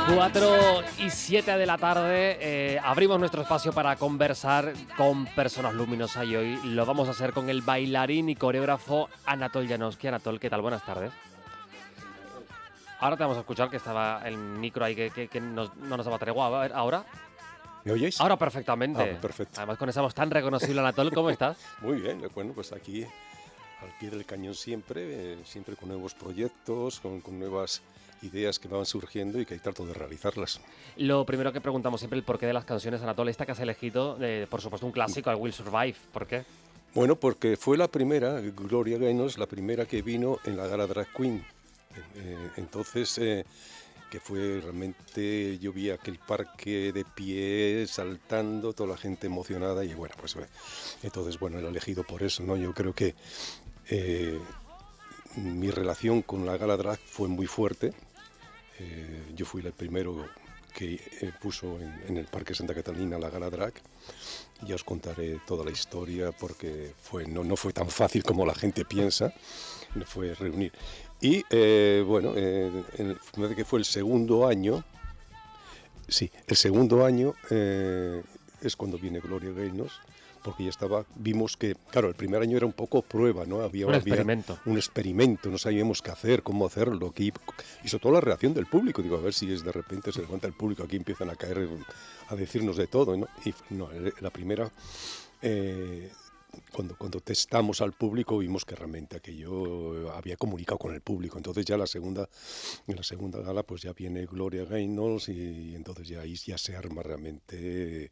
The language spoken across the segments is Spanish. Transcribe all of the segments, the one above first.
4:07 de la tarde, abrimos nuestro espacio para conversar con personas luminosas y hoy lo vamos a hacer con el bailarín y coreógrafo Anatol Janowski. Anatol, ¿qué tal? Buenas tardes. Ahora te vamos a escuchar, que estaba el micro ahí que no nos daba tregua. A ver, ¿ahora? ¿Me oyéis? Ahora perfectamente. Pues perfecto. Además con esa voz tan reconocible, Anatol, ¿cómo estás? Muy bien, bueno, pues aquí al pie del cañón siempre, siempre con nuevos proyectos, con nuevas ideas que van surgiendo y que trato de realizarlas. Lo primero que preguntamos siempre, el porqué de las canciones, Anatol, esta que has elegido, por supuesto un clásico, I Will Survive. ¿Por qué? Bueno, porque fue la primera, Gloria Gaynor, la primera que vino en la gala Drag Queen. Entonces, que fue realmente, yo vi aquel parque de pie, saltando, toda la gente emocionada y bueno, pues entonces, bueno, era elegido por eso, ¿no? Yo creo que mi relación con la gala drag fue muy fuerte. Yo fui el primero que puso en el Parque Santa Catalina la gala drag. Ya os contaré toda la historia porque no fue tan fácil como la gente piensa, fue reunir. Y bueno, que fue el segundo año, sí, el segundo año es cuando viene Gloria Gaynor, porque ya vimos que, claro, el primer año era un poco prueba, ¿no? Había un experimento, no sabíamos qué hacer, cómo hacerlo, y sobre todo la reacción del público, digo, a ver si de repente se levanta el público, aquí empiezan a caer, a decirnos de todo, ¿no? Y no, la primera, cuando testamos al público vimos que realmente aquello había comunicado con el público, entonces ya en la segunda gala pues ya viene Gloria Gaynor y entonces ya ahí ya se arma realmente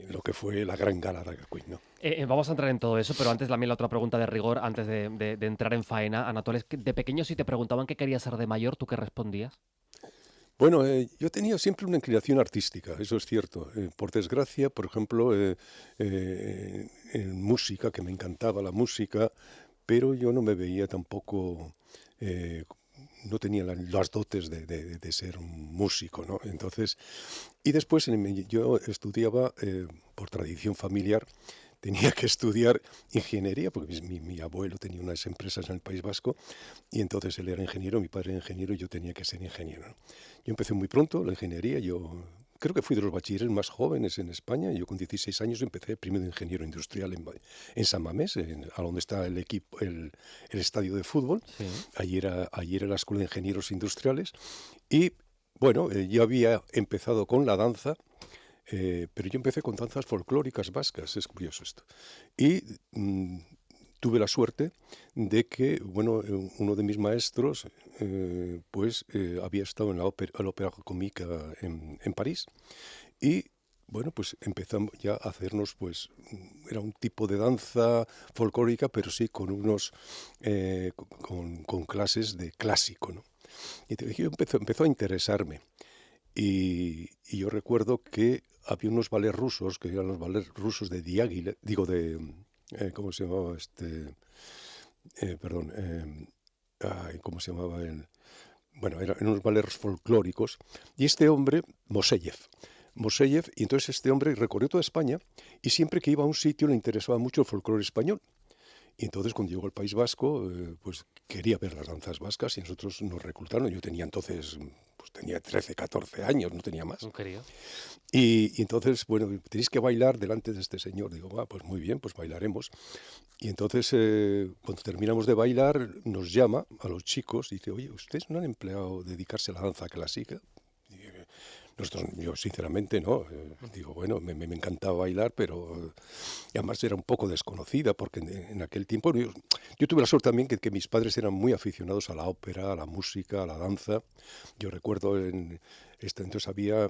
lo que fue la gran gala de Drag Queen, ¿no? Vamos a entrar en todo eso, pero antes también la otra pregunta de rigor, antes de entrar en faena, Anatol, es que de pequeño si te preguntaban qué querías ser de mayor, ¿tú qué respondías? Bueno, yo tenía siempre una inclinación artística, eso es cierto. Por desgracia, por ejemplo, en música, que me encantaba la música, pero yo no me veía tampoco, no tenía las dotes de ser un músico, ¿no? Entonces, y después yo estudiaba, por tradición familiar, tenía que estudiar ingeniería, porque mi abuelo tenía unas empresas en el País Vasco, y entonces él era ingeniero, mi padre era ingeniero, y yo tenía que ser ingeniero, ¿no? Yo empecé muy pronto la ingeniería, yo creo que fui de los bachilleres más jóvenes en España, yo con 16 años empecé primero de ingeniero industrial en San Mamés, a donde está el estadio de fútbol. Sí. Allí era la Escuela de Ingenieros Industriales, y bueno, yo había empezado con la danza, pero yo empecé con danzas folclóricas vascas, es curioso esto. Y tuve la suerte de que, bueno, uno de mis maestros, había estado en la Ópera Comique en París. Y, bueno, pues empezamos ya a hacernos, pues, era un tipo de danza folclórica, pero sí con con clases de clásico, ¿no? Y empezó a interesarme. Y yo recuerdo que había unos ballets rusos, que eran los ballets rusos de Diáguila, ¿cómo se llamaba perdón, ¿cómo se llamaba bueno, eran unos ballets folclóricos, y este hombre, Moseyev, y entonces este hombre recorrió toda España, y siempre que iba a un sitio le interesaba mucho el folclore español. Y entonces cuando llegó al País Vasco, pues quería ver las danzas vascas y nosotros nos reclutaron. Yo tenía entonces, pues tenía 13, 14 años, no tenía más. ¿No quería? Y entonces, bueno, tenéis que bailar delante de este señor. Digo, pues muy bien, pues bailaremos. Y entonces, cuando terminamos de bailar, nos llama a los chicos y dice, oye, ¿ustedes no han empleado dedicarse a la danza clásica? Yo sinceramente no, digo, bueno, me encantaba bailar, pero además era un poco desconocida, porque en aquel tiempo yo tuve la suerte también que mis padres eran muy aficionados a la ópera, a la música, a la danza. Yo recuerdo entonces había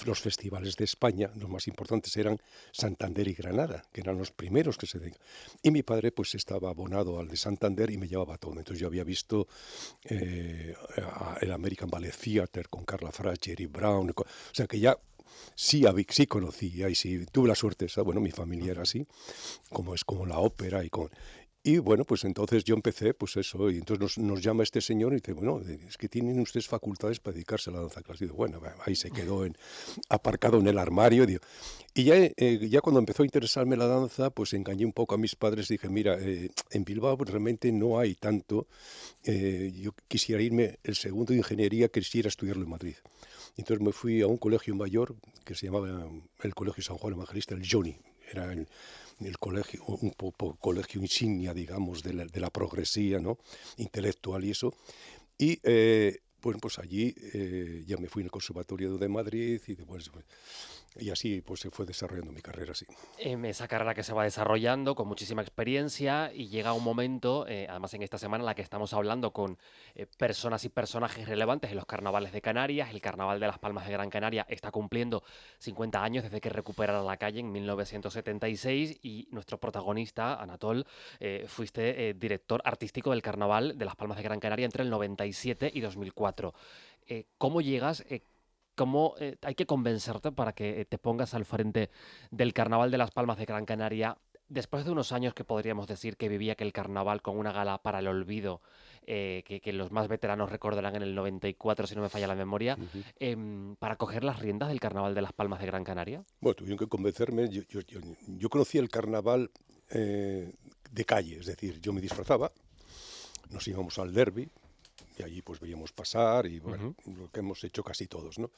los festivales de España, los más importantes eran Santander y Granada, que eran los primeros que se dedicaban. Y mi padre pues estaba abonado al de Santander y me llevaba todo. Entonces yo había visto el American Ballet Theatre con Carla Fra, Jerry Brown, o sea que ya sí conocía y sí tuve la suerte esa, bueno, mi familia era así, como es como la ópera Y bueno, pues entonces yo empecé, pues eso, y entonces nos llama este señor y dice, bueno, es que tienen ustedes facultades para dedicarse a la danza clásica. Y digo, bueno, ahí se quedó aparcado en el armario. Digo, y ya, ya cuando empezó a interesarme la danza, pues engañé un poco a mis padres. Dije, mira, en Bilbao pues, realmente no hay tanto. Yo quisiera irme, el segundo de ingeniería, quisiera estudiarlo en Madrid. Entonces me fui a un colegio mayor que se llamaba el Colegio San Juan Evangelista, el Joni. Era el colegio, un poco colegio insignia, digamos, de la progresía, ¿no? Intelectual y eso. Y bueno, pues allí ya me fui en el Conservatorio de Madrid y así pues se fue desarrollando mi carrera así. Esa carrera que se va desarrollando con muchísima experiencia y llega un momento, además en esta semana en la que estamos hablando con personas y personajes relevantes en los carnavales de Canarias. El Carnaval de las Palmas de Gran Canaria está cumpliendo 50 años desde que recuperara la calle en 1976 y nuestro protagonista, Anatol, fuiste director artístico del Carnaval de las Palmas de Gran Canaria entre el 97 y 2004. ¿Cómo llegas? ¿Cómo hay que convencerte para que te pongas al frente del Carnaval de las Palmas de Gran Canaria después de unos años que podríamos decir que vivía aquel carnaval con una gala para el olvido, que los más veteranos recordarán en el 94, si no me falla la memoria, Ujú. para coger las riendas del Carnaval de las Palmas de Gran Canaria? Bueno, tuvieron que convencerme. Yo conocía el carnaval de calle, es decir, yo me disfrazaba, nos íbamos al derby y allí pues veíamos pasar y bueno, Ujú. lo que hemos hecho casi todos, ¿no?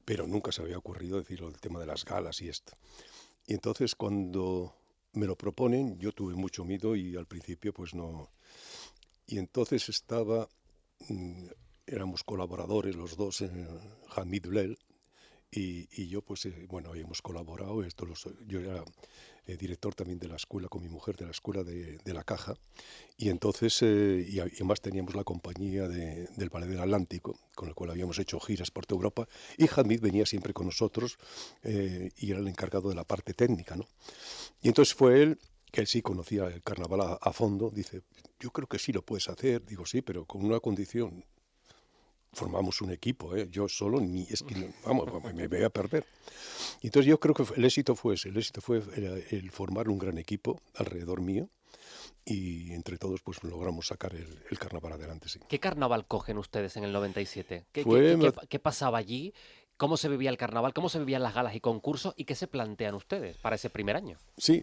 Pero nunca se había ocurrido decir el tema de las galas y esto. Y entonces cuando me lo proponen, yo tuve mucho miedo y al principio pues no. Y entonces mm, éramos colaboradores los dos, Hamid Blel y yo, pues bueno, hemos colaborado. Yo era director también de la escuela con mi mujer, de la escuela de la Caja. Y entonces, y además teníamos la compañía del Ballet del Atlántico, con el cual habíamos hecho giras por toda Europa. Y Hamid venía siempre con nosotros y era el encargado de la parte técnica, ¿no? Y entonces fue él, que él sí conocía el carnaval a fondo, dice, yo creo que sí lo puedes hacer. Digo, sí, pero con una condición. Formamos un equipo, ¿eh? Yo solo, ni es que, vamos, me voy a perder. Y entonces yo creo que el éxito fue ese, el éxito fue el formar un gran equipo alrededor mío y entre todos pues logramos sacar el carnaval adelante, sí. ¿Qué carnaval cogen ustedes en el 97? ¿Qué, qué, Fue, qué, qué, qué pasaba allí? ¿Cómo se vivía el carnaval? ¿Cómo se vivían las galas y concursos? ¿Y qué se plantean ustedes para ese primer año? sí,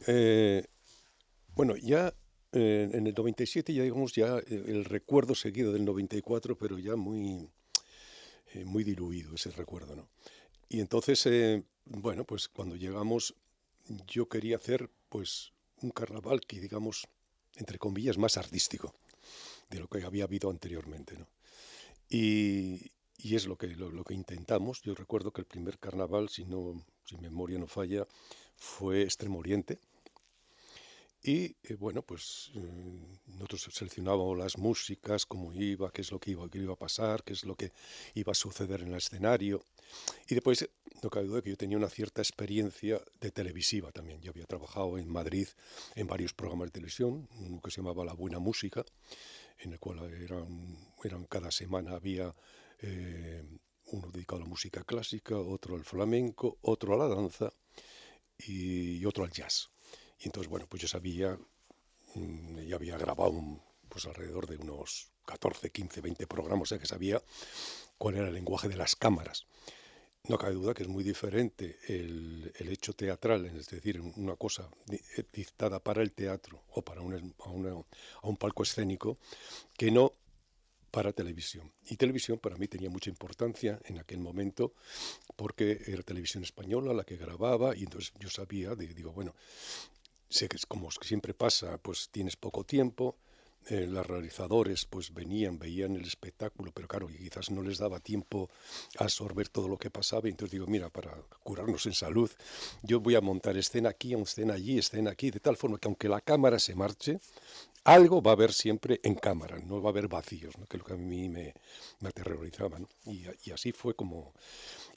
bueno, ya en el 97 ya digamos ya el recuerdo seguido del 94, pero ya muy diluido ese recuerdo, ¿no? Y entonces, bueno, pues cuando llegamos, yo quería hacer pues un carnaval que, digamos, entre comillas, más artístico de lo que había habido anteriormente, ¿no? Y es lo que intentamos. Yo recuerdo que el primer carnaval, si memoria no falla, fue Extremo Oriente. Y bueno, pues nosotros seleccionábamos las músicas, cómo iba, qué iba a pasar, qué es lo que iba a suceder en el escenario. Y después, no cabe duda que yo tenía una cierta experiencia de televisiva también. Yo había trabajado en Madrid en varios programas de televisión, uno que se llamaba La Buena Música, en el cual cada semana había uno dedicado a la música clásica, otro al flamenco, otro a la danza y otro al jazz. Y entonces, bueno, pues yo sabía, ya había grabado pues alrededor de unos 14, 15, 20 programas, o sea que sabía cuál era el lenguaje de las cámaras. No cabe duda que es muy diferente el hecho teatral, es decir, una cosa dictada para el teatro o para a un palco escénico, que no para televisión. Y televisión para mí tenía mucha importancia en aquel momento porque era televisión española la que grababa y entonces yo sabía, digo, bueno, sé que es como siempre pasa, pues tienes poco tiempo, los realizadores pues veían el espectáculo, pero claro, quizás no les daba tiempo a absorber todo lo que pasaba, y entonces digo, mira, para curarnos en salud, yo voy a montar escena aquí, escena allí, escena aquí, de tal forma que aunque la cámara se marche, algo va a haber siempre en cámara, no va a haber vacíos, ¿no? Que es lo que a mí me aterrorizaba, ¿no? Y así fue como...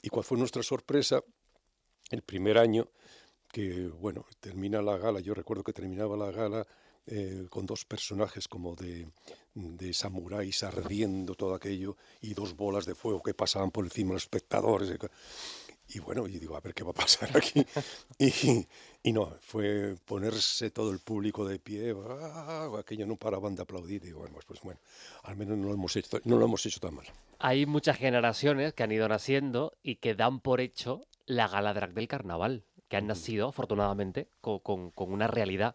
¿Y cuál fue nuestra sorpresa? El primer año que, bueno, termina la gala, yo recuerdo que terminaba la gala con dos personajes como de samuráis ardiendo todo aquello y dos bolas de fuego que pasaban por encima de los espectadores. Y bueno, y digo, a ver qué va a pasar aquí. Y, y no, fue ponerse todo el público de pie, aquello no paraban de aplaudir. Y digo, bueno, pues bueno, al menos no lo hemos hecho tan mal. Hay muchas generaciones que han ido naciendo y que dan por hecho la gala drag del carnaval, que han Ujú. nacido, afortunadamente, con una realidad.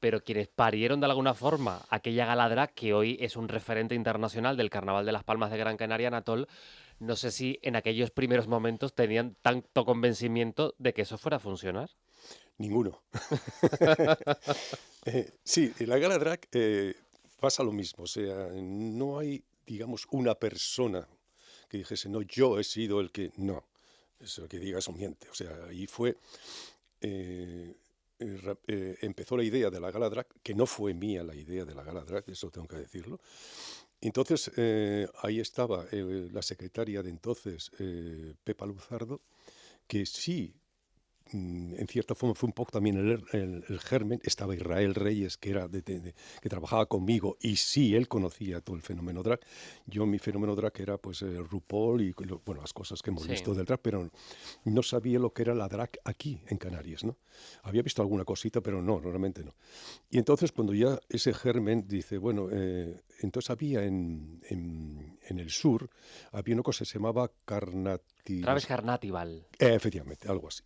Pero quienes parieron de alguna forma aquella gala drag, que hoy es un referente internacional del Carnaval de las Palmas de Gran Canaria, Anatol, no sé si en aquellos primeros momentos tenían tanto convencimiento de que eso fuera a funcionar. Ninguno. Sí, en la gala drag pasa lo mismo, o sea, no hay, digamos, una persona que dijese, no, yo he sido el que... No, eso que diga eso miente. O sea, ahí fue... eh, empezó la idea de la gala drag, que no fue mía la idea de la gala drag, eso tengo que decirlo. Entonces, ahí estaba la secretaria de entonces, Pepa Luzardo, que sí en cierta forma fue un poco también el germen. Estaba Israel Reyes, que, era que trabajaba conmigo, y sí, él conocía todo el fenómeno drag. Yo, mi fenómeno drag era pues RuPaul y bueno, las cosas que hemos Sí. visto del drag, pero no sabía lo que era la drag aquí en Canarias, ¿no? Había visto alguna cosita, pero no, realmente no. Y entonces cuando ya ese germen dice, bueno, entonces había en el sur, había una cosa que se llamaba Carnati, no Traves sé, Carnatival. efectivamente, algo así.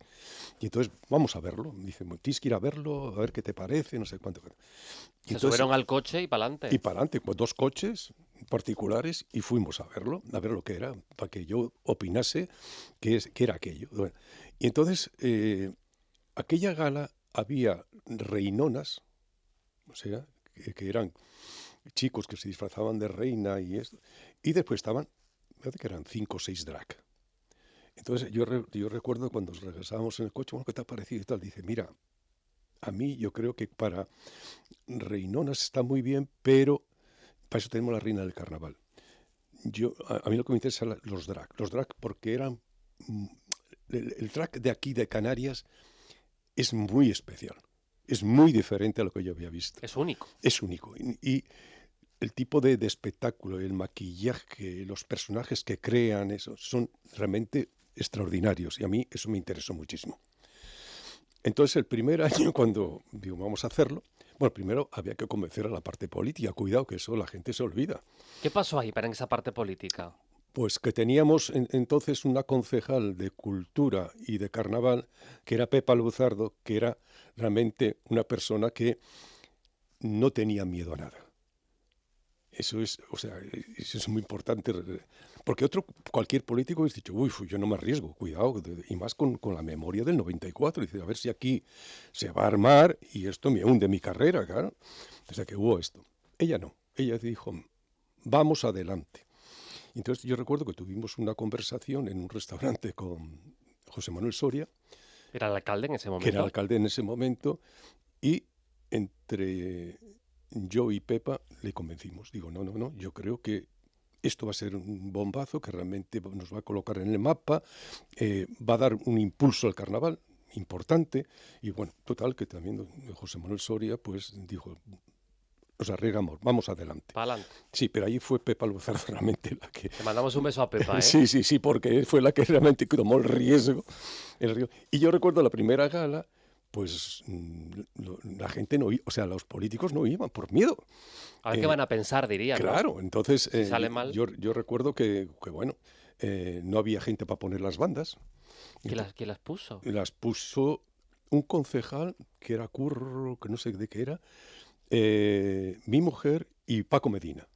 Y entonces, vamos a verlo. Dice, tienes que ir a verlo, a ver qué te parece, no sé cuánto. Y Se entonces, subieron al coche y para y adelante. para adelante, pues 2 coches particulares y fuimos a ver lo que era, para que yo opinase qué era aquello. Bueno, y entonces, aquella gala había reinonas, o sea, que eran chicos que se disfrazaban de reina y esto, y después estaban, me parece que eran 5 o 6 drag. Entonces yo recuerdo cuando regresábamos en el coche, bueno, ¿qué te ha parecido y tal? Dice, mira, a mí yo creo que para reinonas está muy bien, pero para eso tenemos la reina del carnaval. A mí lo que me interesa son los drag porque eran... el drag de aquí, de Canarias, es muy especial, es muy diferente a lo que yo había visto, Es único. es único. Y el tipo de espectáculo, el maquillaje, los personajes que crean, eso, son realmente extraordinarios y a mí eso me interesó muchísimo. Entonces, el primer año, cuando digo, vamos a hacerlo, bueno, primero había que convencer a la parte política. Cuidado, que eso la gente se olvida. ¿Qué pasó ahí para en esa parte política? Pues que teníamos entonces una concejal de cultura y de carnaval, que era Pepa Luzardo, que era realmente una persona que no tenía miedo a nada. Eso es, o sea, eso es muy importante, porque cualquier político ha dicho, uy, yo no me arriesgo, cuidado, y más con la memoria del 94, dice, a ver si aquí se va a armar y esto me hunde mi carrera, claro. Desde que hubo esto. Ella no, ella dijo, vamos adelante. Entonces yo recuerdo que tuvimos una conversación en un restaurante con José Manuel Soria, ¿Era el alcalde en ese que era momento? alcalde en ese momento, y entre yo y Pepa le convencimos. Digo, no, no, no, yo creo que esto va a ser un bombazo que realmente nos va a colocar en el mapa, va a dar un impulso al carnaval importante. Y bueno, total, que también José Manuel Soria pues dijo, nos arriesgamos, vamos adelante. Para adelante. Sí, pero ahí fue Pepa Luzardo realmente la que... Le mandamos un beso a Pepa, ¿eh? Sí, sí, sí, porque fue la que realmente tomó el riesgo. Y yo recuerdo la primera gala, pues la gente no iba, o sea, los políticos no iban por miedo. A ver qué Eh, van a pensar, dirían, ¿no? claro, entonces Si sale mal, yo recuerdo que bueno, no había gente para poner las bandas. quién las puso? Las puso un concejal que era Curro, que no sé de qué era, mi mujer y Paco Medina.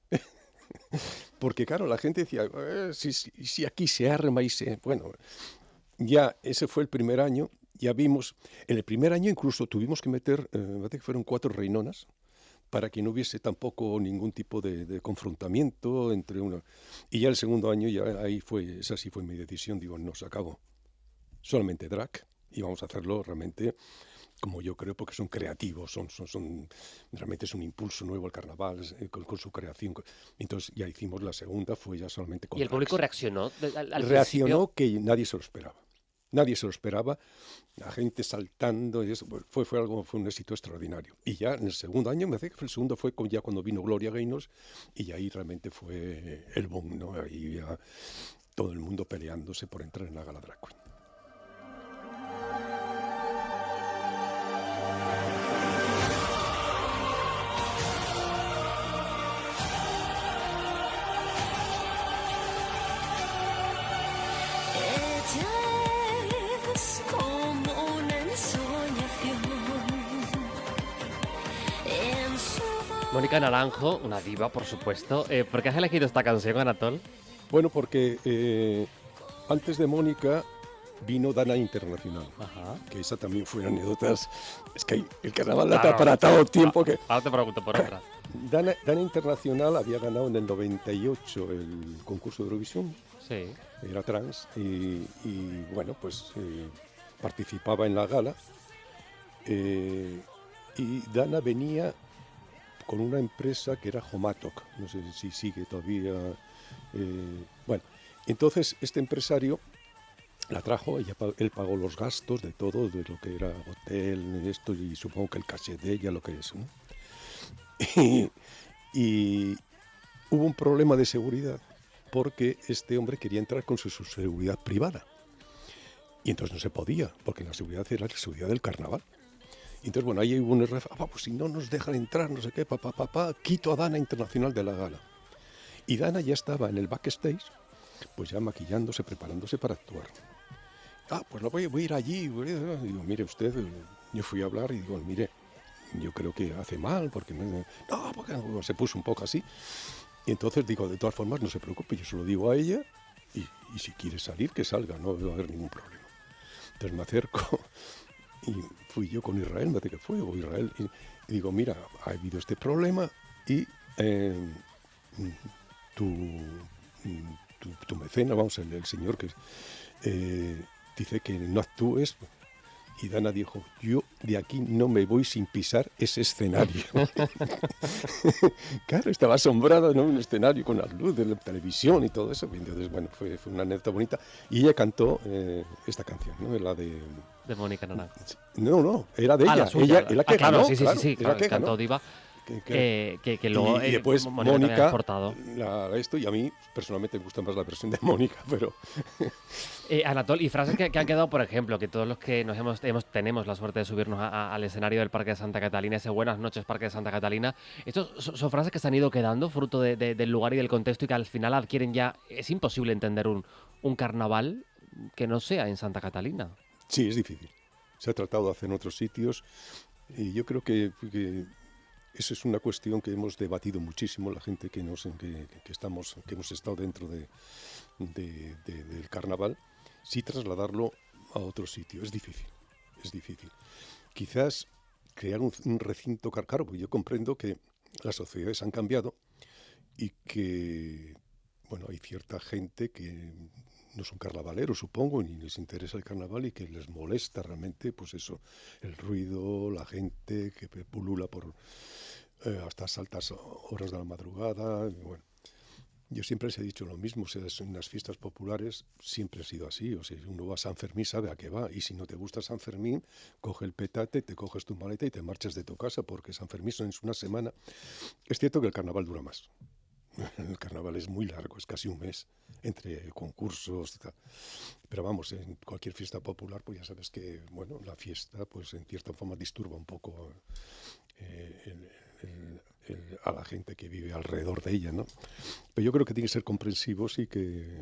Porque claro, la gente decía, si aquí se arma y se... Bueno, ya ese fue el primer año, ya vimos, en el primer año incluso tuvimos que meter, me parece que fueron 4 reinonas, para que no hubiese tampoco ningún tipo de confrontamiento entre una... Y ya el segundo año, ya ahí fue, esa sí fue mi decisión, digo, no, se acabó. Solamente drag, y vamos a hacerlo realmente como yo creo, porque son creativos, realmente es un impulso nuevo al carnaval, con su creación. Entonces ya hicimos la segunda, fue ya solamente Y con el público drags. reaccionó al principio. Reaccionó que nadie se lo esperaba. Nadie se lo esperaba, la gente saltando, y eso fue un éxito extraordinario. Y ya en el segundo año, me parece que fue el segundo, fue ya cuando vino Gloria Gaynor, y ahí realmente fue el boom, ¿no? Ahí ya todo el mundo peleándose por entrar en la Gala Drag Queen. Mónica Naranjo, una diva, por supuesto. ¿Por qué has elegido esta canción, Anatol? Bueno, porque antes de Mónica vino Dana Internacional, Ajá. que esa también fue anécdotas. Es que el carnaval da Claro. para todo tiempo que... Ahora te pregunto por otra. Dana Internacional había ganado en el 98 el concurso de Eurovisión, Sí. era trans, bueno, pues participaba en la gala. Y Dana venía con una empresa que era Homatoc, no sé si sigue todavía. Bueno, entonces este empresario la trajo, él pagó los gastos de todo, de lo que era hotel, esto, y supongo que el caché de ella, lo que es, ¿no? Y hubo un problema de seguridad, porque este hombre quería entrar con su seguridad privada. Y entonces no se podía, porque la seguridad era la seguridad del carnaval. Y entonces, bueno, ahí hubo un error, pues si no nos dejan entrar, no sé qué, quito a Dana Internacional de la gala. Y Dana ya estaba en el backstage, pues ya maquillándose, preparándose para actuar. Pues voy a ir allí. Y digo, mire usted, yo fui a hablar y digo, mire, yo creo que hace mal, porque porque se puso un poco así. Y entonces digo, de todas formas, no se preocupe, yo se lo digo a ella, y si quiere salir, que salga, no va a haber ningún problema. Entonces me acerco y fui yo con Israel, me parece que fue, o Israel, y digo, mira, ha habido este problema y tu mecena, vamos, el señor que dice que no actúes. Y Dana dijo, yo de aquí no me voy sin pisar ese escenario. Claro, estaba asombrada, ¿no? Un escenario con las luces de la televisión y todo eso. Entonces, bueno, fue una anécdota bonita. Y ella cantó esta canción, ¿no? La de... De Mónica Naranjo. No, era de ella. La suya. Ella que claro, ganó, sí, claro, que cantó diva. Que luego y después Mónica también ha Mónica, exportado. esto, y a mí personalmente me gusta más la versión de Mónica, pero... Anatol, y frases que han quedado, por ejemplo, que todos los que tenemos la suerte de subirnos al escenario del Parque de Santa Catalina, ese Buenas noches Parque de Santa Catalina, estos son frases que se han ido quedando fruto del lugar y del contexto y que al final adquieren ya... Es imposible entender un carnaval que no sea en Santa Catalina. Sí, es difícil. Se ha tratado de hacer en otros sitios y yo creo que eso es una cuestión que hemos debatido muchísimo la gente que hemos estado dentro del carnaval. Sí, trasladarlo a otro sitio es difícil. Quizás crear un recinto caro, porque yo comprendo que las sociedades han cambiado y que, bueno, hay cierta gente que no son carnavaleros, supongo, ni les interesa el carnaval y que les molesta realmente, pues eso, el ruido, la gente que pulula por hasta altas horas de la madrugada. Bueno, yo siempre les he dicho lo mismo, o sea, en las fiestas populares siempre ha sido así, o sea, uno va a San Fermín, sabe a qué va, y si no te gusta San Fermín, coge el petate, te coges tu maleta y te marchas de tu casa, porque San Fermín es una semana. Es cierto que el carnaval dura más. El carnaval es muy largo, es casi un mes, entre concursos y tal. Pero vamos, en cualquier fiesta popular, pues ya sabes que, bueno, la fiesta, pues en cierta forma disturba un poco a la gente que vive alrededor de ella, ¿no? Pero yo creo que tiene que ser comprensivos y que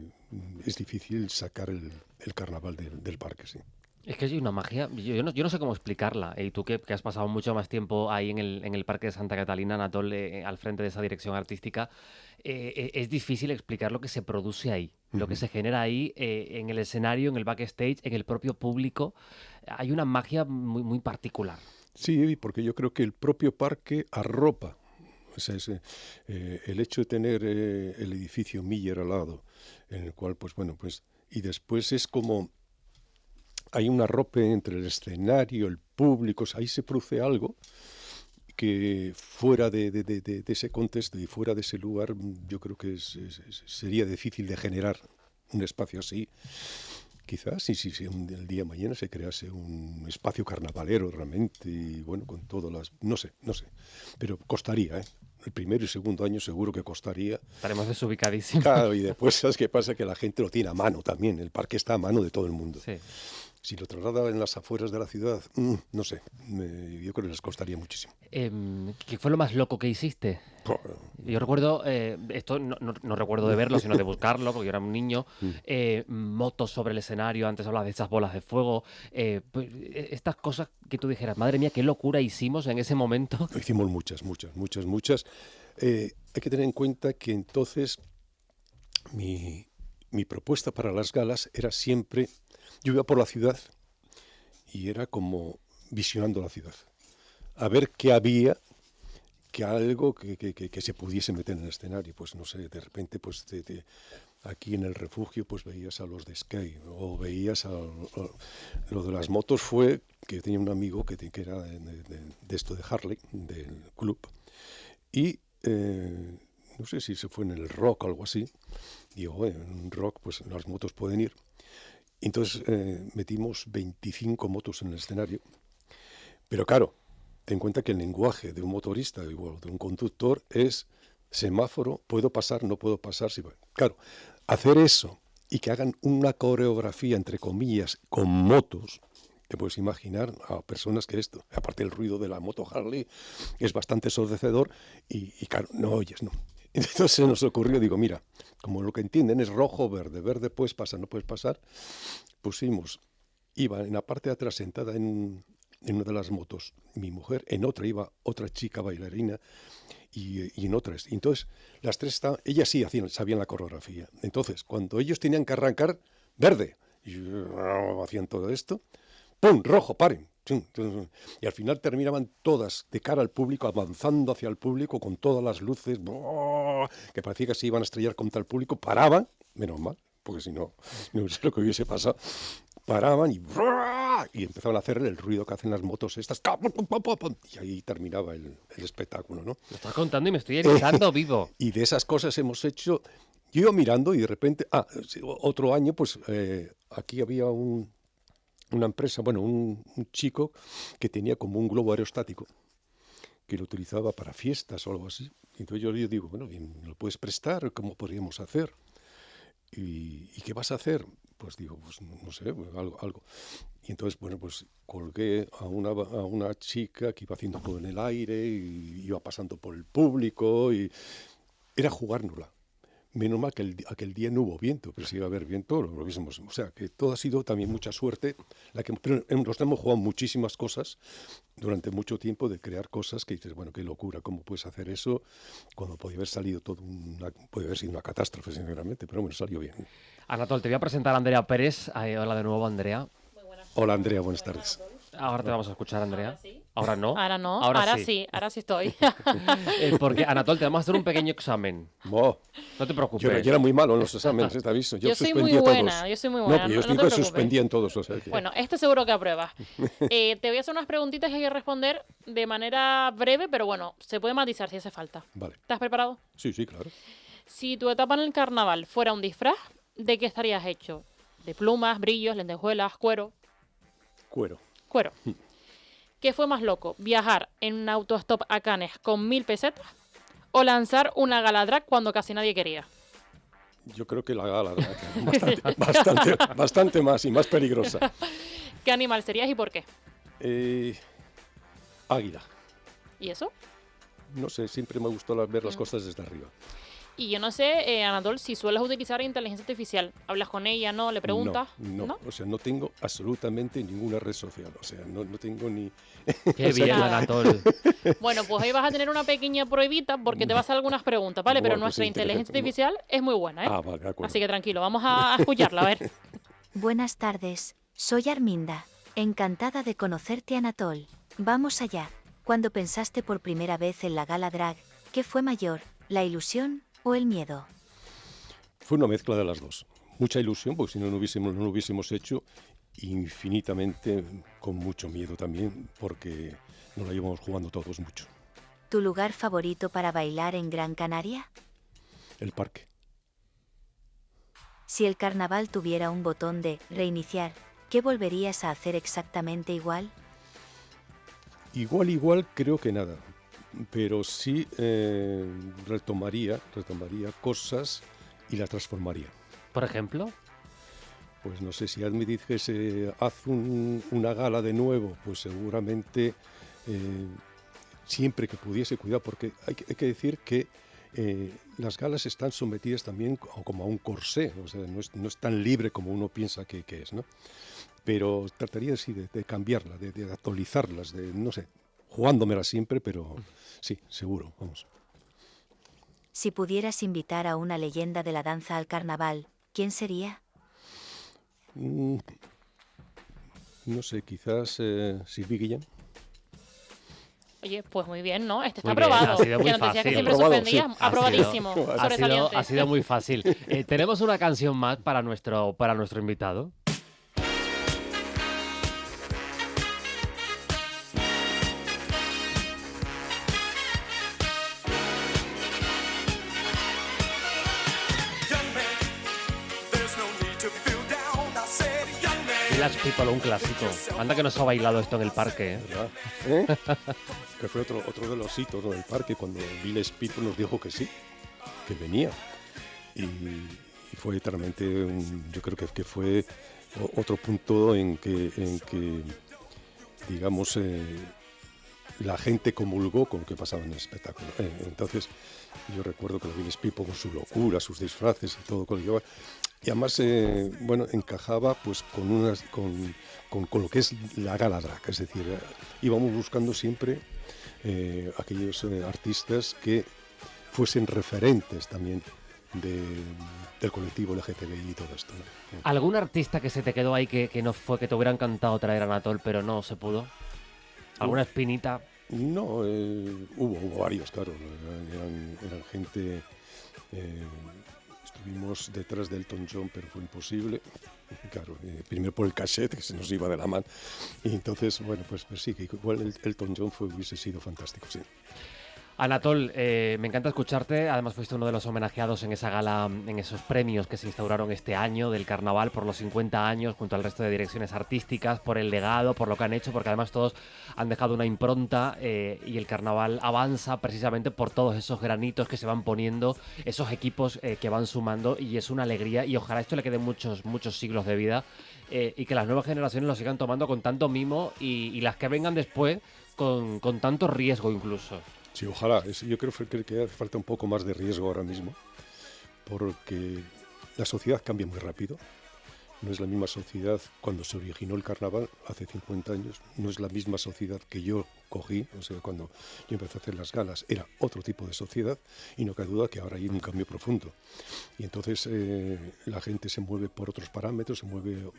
es difícil sacar el carnaval del parque, sí. Es que hay una magia, yo no sé cómo explicarla. Y tú que has pasado mucho más tiempo ahí en el Parque de Santa Catalina, Anatol, al frente de esa dirección artística, es difícil explicar lo que se produce ahí, lo que se genera ahí en el escenario, en el backstage, en el propio público. Hay una magia muy, muy particular. Sí, porque yo creo que el propio parque arropa. O sea, el hecho de tener el edificio Miller al lado, en el cual, pues bueno, pues... Y después es como... Hay un arrope entre el escenario, el público, o sea, ahí se produce algo que fuera de ese contexto y fuera de ese lugar, yo creo que sería difícil de generar un espacio así. Quizás si el día de mañana se crease un espacio carnavalero realmente, y bueno, con todas las... No sé, pero costaría, ¿eh? El primero y segundo año seguro que costaría. Estaremos desubicadísimos. Claro, y después, ¿sabes qué pasa? Que la gente lo tiene a mano también, el parque está a mano de todo el mundo. Sí. Si lo trasladaba en las afueras de la ciudad, no sé, yo creo que les costaría muchísimo. ¿Qué fue lo más loco que hiciste? Yo recuerdo, esto no recuerdo de verlo, sino de buscarlo, porque yo era un niño, motos sobre el escenario, antes hablabas de esas bolas de fuego, pues, estas cosas que tú dijeras, madre mía, qué locura hicimos en ese momento. Hicimos muchas. Hay que tener en cuenta que entonces mi propuesta para las galas era siempre, yo iba por la ciudad y era como visionando la ciudad, a ver qué había, que algo que se pudiese meter en el escenario. Pues no sé, de repente pues aquí en el refugio pues veías a los de skate o veías lo de las motos. Fue que tenía un amigo que era de esto de Harley, del club, y no sé si se fue en el rock o algo así. Digo, en un rock pues las motos pueden ir. Entonces metimos 25 motos en el escenario, pero claro, ten en cuenta que el lenguaje de un motorista, igual de un conductor, es semáforo, puedo pasar, no puedo pasar. Sí. Claro, hacer eso y que hagan una coreografía, entre comillas, con motos, te puedes imaginar a personas que esto, aparte el ruido de la moto Harley, es bastante ensordecedor y claro, no oyes, no. Entonces se nos ocurrió, digo, mira, como lo que entienden es rojo, verde puedes pasar, no puedes pasar, pusimos, iba en la parte de atrás sentada en una de las motos mi mujer, en otra iba otra chica bailarina y en otras. Y entonces las tres estaban, ellas sí sabían la coreografía. Entonces, cuando ellos tenían que arrancar, verde, y hacían todo esto, ¡pum! Rojo, paren. Y al final terminaban todas de cara al público, avanzando hacia el público con todas las luces, que parecía que se iban a estrellar contra el público, paraban, menos mal, porque si no, no sé lo que hubiese pasado, paraban y empezaban a hacer el ruido que hacen las motos estas, y ahí terminaba el espectáculo, ¿no? Lo estás contando y me estoy erizando vivo. Y de esas cosas hemos hecho, yo iba mirando y de repente, otro año, pues aquí había una empresa, bueno, un chico que tenía como un globo aerostático que lo utilizaba para fiestas o algo así. Entonces yo digo, bueno, ¿me lo puedes prestar? ¿Cómo podríamos hacer? ¿Y qué vas a hacer? Pues digo, pues no sé, pues algo. Y entonces, bueno, pues colgué a una chica que iba haciendo todo en el aire y iba pasando por el público y era jugárnosla. Menos mal que aquel día no hubo viento, pero si iba a haber viento, lo hubiésemos. O sea, que todo ha sido también mucha suerte. Pero nos hemos jugado muchísimas cosas durante mucho tiempo de crear cosas que dices, bueno, qué locura, ¿cómo puedes hacer eso? Cuando podía haber salido puede haber sido una catástrofe, sinceramente, pero bueno, salió bien. Anatol, te voy a presentar a Andrea Pérez. Hola de nuevo, Andrea. Hola, Andrea, buenas tardes. Ahora te vamos a escuchar, Andrea. ¿Ahora no? Ahora no, Ahora sí, ahora sí estoy. Porque, Anatol, te vamos a hacer un pequeño examen. No te preocupes. Yo era muy malo en los exámenes, te aviso. Yo soy muy suspendía buena, todos. yo soy muy buena. No, No yo te suspendía en todos. O sea que... Bueno, seguro que apruebas. Te voy a hacer unas preguntitas que hay que responder de manera breve, pero bueno, se puede matizar si hace falta. Vale. ¿Estás preparado? Sí, claro. Si tu etapa en el carnaval fuera un disfraz, ¿de qué estarías hecho? ¿De plumas, brillos, lentejuelas, cuero? Cuero. ¿Qué fue más loco? ¿Viajar en un autostop a Cannes con 1000 pesetas o lanzar una gala drag cuando casi nadie quería? Yo creo que la gala bastante más y más peligrosa. ¿Qué animal serías y por qué? Águila. ¿Y eso? No sé, siempre me gustó ver las cosas desde arriba. Y yo no sé, Anatol, si sueles utilizar inteligencia artificial. ¿Hablas con ella, no? ¿Le preguntas? No. O sea, no tengo absolutamente ninguna red social. O sea, no tengo ni... Qué bien, Anatol. Bueno, pues ahí vas a tener una pequeña pruebita porque te vas a hacer algunas preguntas, ¿vale? Pero Bueno, pues nuestra inteligencia artificial es muy buena, ¿eh? Vale, de acuerdo. Así que tranquilo, vamos a escucharla, a ver. Buenas tardes, soy Arminda. Encantada de conocerte, Anatol. Vamos allá. Cuando pensaste por primera vez en la gala drag, ¿qué fue mayor, la ilusión o el miedo? Fue una mezcla de las dos. Mucha ilusión, porque si no lo hubiésemos hecho, infinitamente con mucho miedo también, porque nos la llevamos jugando todos mucho. ¿Tu lugar favorito para bailar en Gran Canaria? El parque. Si el carnaval tuviera un botón de reiniciar, ¿qué volverías a hacer exactamente igual? Igual creo que nada, pero sí retomaría cosas y las transformaría. ¿Por ejemplo? Pues no sé, si Ad me dijese, haz una gala de nuevo, pues seguramente siempre que pudiese, cuidado, porque hay que decir que las galas están sometidas también como a un corsé, o sea, no es tan libre como uno piensa que es, ¿no? Pero trataría sí de cambiarla, de actualizarlas, de, no sé, jugándomelas siempre, pero sí, seguro, vamos. Si pudieras invitar a una leyenda de la danza al carnaval, ¿quién sería? Mm, no sé, quizás Sylvie Guillén. Oye, pues muy bien, ¿no? Este está Muy bien, aprobado. ha sido muy Que nos decía que fácil. siempre Aprobado, suspendías. sí. Aprobadísimo. Ha sido, Sobresaliente. ha sido muy fácil. Tenemos una canción más para nuestro invitado. Village People, un clásico. Anda que nos ha bailado esto en el parque, ¿eh? ¿Verdad? Que fue otro de los hitos, ¿no?, del parque, cuando Village People nos dijo que sí, que venía. Y fue literalmente, yo creo que fue otro punto en que digamos, la gente comulgó con lo que pasaba en el espectáculo. Entonces, yo recuerdo que los Village People, con su locura, sus disfraces y todo, con lo que llevaba, y además, bueno, encajaba pues con lo que es la gala drag, es decir, íbamos buscando siempre aquellos artistas que fuesen referentes también del colectivo LGTBI y todo esto, ¿no? ¿Algún artista que se te quedó ahí que te hubiera encantado traer a Anatol, pero no se pudo? ¿Alguna espinita? No, hubo varios, claro, eran gente... estuvimos detrás de Elton John, pero fue imposible, claro, primero por el cassette, que se nos iba de la mano, y entonces, bueno, pues sí, que igual Elton John hubiese sido fantástico, sí. Anatol, me encanta escucharte. Además, fuiste uno de los homenajeados en esa gala, en esos premios que se instauraron este año del carnaval por los 50 años, junto al resto de direcciones artísticas, por el legado, por lo que han hecho, porque además todos han dejado una impronta y el carnaval avanza precisamente por todos esos granitos que se van poniendo, esos equipos que van sumando, y es una alegría. Y ojalá esto le quede muchos siglos de vida y que las nuevas generaciones lo sigan tomando con tanto mimo y las que vengan después con tanto riesgo incluso. Sí, ojalá. Yo creo que hace falta un poco más de riesgo ahora mismo, porque la sociedad cambia muy rápido. No es la misma sociedad cuando se originó el carnaval hace 50 años, no es la misma sociedad que yo cogí, o sea, cuando yo empecé a hacer las galas, era otro tipo de sociedad, y no cabe duda que ahora hay un cambio profundo. Y entonces la gente se mueve por otros parámetros, se mueve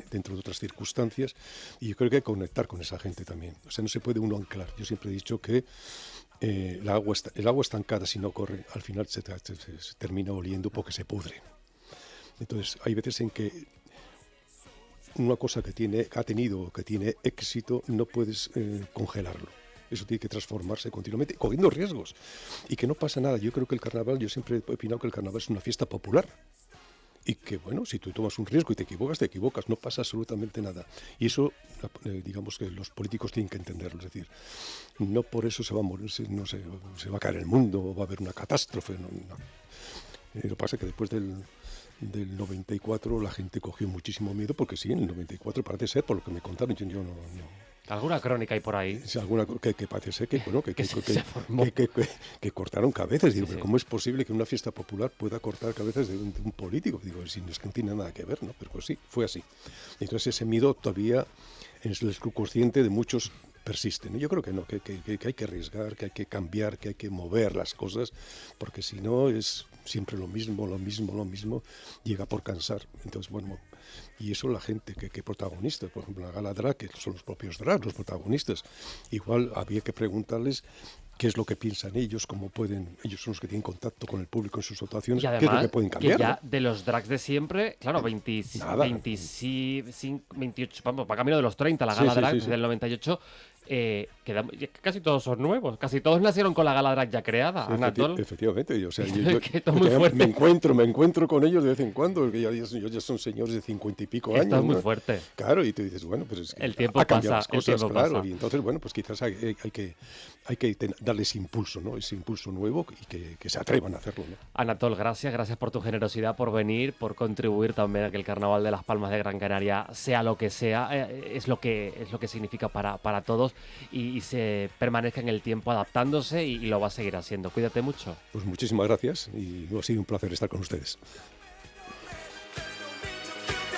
dentro de otras circunstancias, y yo creo que hay que conectar con esa gente también. O sea, no se puede uno anclar. Yo siempre he dicho que el agua estancada, si no corre, al final se termina oliendo porque se pudre. Entonces, hay veces en que una cosa que tiene éxito, no puedes congelarlo. Eso tiene que transformarse continuamente, cogiendo riesgos. Y que no pasa nada. Yo creo que el carnaval, yo siempre he opinado que el carnaval es una fiesta popular. Y que, bueno, si tú tomas un riesgo y te equivocas, no pasa absolutamente nada. Y eso, digamos que los políticos tienen que entenderlo. Es decir, no por eso se va a morir, no se va a caer el mundo o va a haber una catástrofe. No. Lo que pasa es que después del 94 la gente cogió muchísimo miedo, porque sí, en el 94 parece ser, por lo que me contaron, yo no. ¿Alguna crónica hay por ahí? Sí, alguna que parece ser que, bueno, que cortaron cabezas. Digo, Sí, pero sí. ¿cómo es posible que una fiesta popular pueda cortar cabezas de un político? Digo, si es que no tiene nada que ver, ¿no? Pero pues sí, fue así. Entonces ese miedo todavía en el subconsciente de muchos persiste, ¿no? Yo creo que no, que hay que arriesgar, que hay que cambiar, que hay que mover las cosas, porque si no es siempre lo mismo, llega por cansar. Entonces, bueno, y eso la gente que protagonistas, por ejemplo, la gala drag, que son los propios drag, los protagonistas, igual había que preguntarles qué es lo que piensan ellos, cómo pueden, ellos son los que tienen contacto con el público en sus actuaciones, Y además, qué es lo que pueden cambiar. que ya de los drags de siempre, claro, 25, Nada. 25, 28, vamos, va camino de los 30, la Sí, gala sí, drag sí, sí. del 98, Casi todos son nuevos, casi todos nacieron con la Gala Drag ya creada, Anatol. Efectivamente, o sea, Que esto es muy porque fuerte. me encuentro con ellos de vez en cuando, porque ya son señores de 50 y pico años. Esto es muy ¿no? fuerte. Claro, y tú dices, bueno, pues es que El tiempo ha cambiado pasa, las el cosas, tiempo claro, pasa. y entonces, bueno, pues quizás hay que darles impulso, ¿no? Ese impulso nuevo y que se atrevan a hacerlo, ¿no? Anatol, gracias por tu generosidad, por venir, por contribuir también a que el Carnaval de las Palmas de Gran Canaria sea lo que sea, es lo que significa para todos y se permanezca en el tiempo adaptándose y lo va a seguir haciendo. Cuídate mucho. Pues muchísimas gracias y ha sido un placer estar con ustedes.